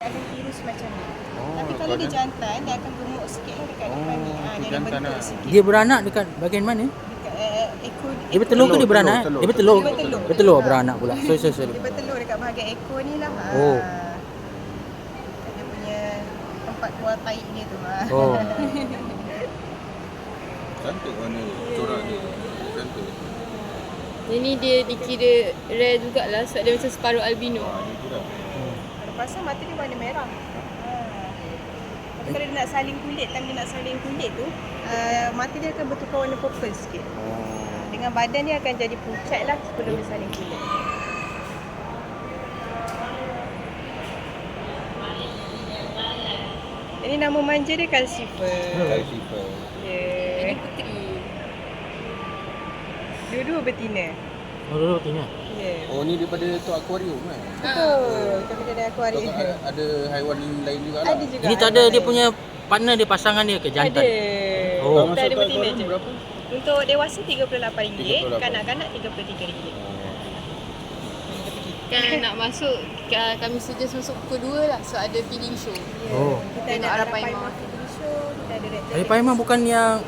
akan tirus macam ni. Oh, Tapi kalau dia lepas jantan, dia akan gemuk sikit lah dekat depan ni. dia Dia ada jantan bentuk lah. sikit. Dia beranak dekat bahagian mana? Dekat ekor. Dia bertelur ke dia beranak? telur. Dia bertelur. Dia bertelur. Bertelur beranak pula. Sorry. Dia bertelur dekat bahagian ekor ni lah. Oh. Dia punya tempat keluar taik dia tu. Oh. Cantik warna corak dia. Cantik. Ini dia dikira rare jugalah sebab dia macam separuh albino. Dia juga. Kalau pasal mata dia warna merah. Tapi kalau dia nak saling kulit, time dia nak saling kulit tu, mata dia akan bertukar warna purple sikit. Dengan badan dia akan jadi pucat lah sebelum dia saling kulit. Ini nama manja dia Calcifer. Calcifer. Ini Yeah. puteri. Dua-dua betina. Oh, dulu tengok. Yeah. Oh, ni daripada tu akuarium kan? Betul. Kita ada akuarium. Ada haiwan lain juga lah. Ada juga. Ini tak ada dia punya partner dia, pasangan dia ke jantan? Ada. Oh. Kita ada betina je. Berapa? Untuk dewasa RM38, 38. kanak-kanak RM33. Kan nak masuk, kami suggest masuk pukul 2 lah. So ada feeding show. Oh. Kita Tengok ada Arapaima. Arapaima Feeding Show, kita ada Red Jacket. Arapaima bukan yang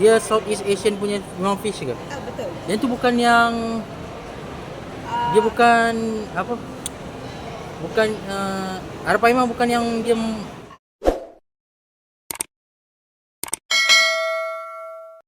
dia Southeast Asian punya memang fish ke? Betul. Yang tu bukan yang dia bukan apa? Bukan Arapaima bukan yang dia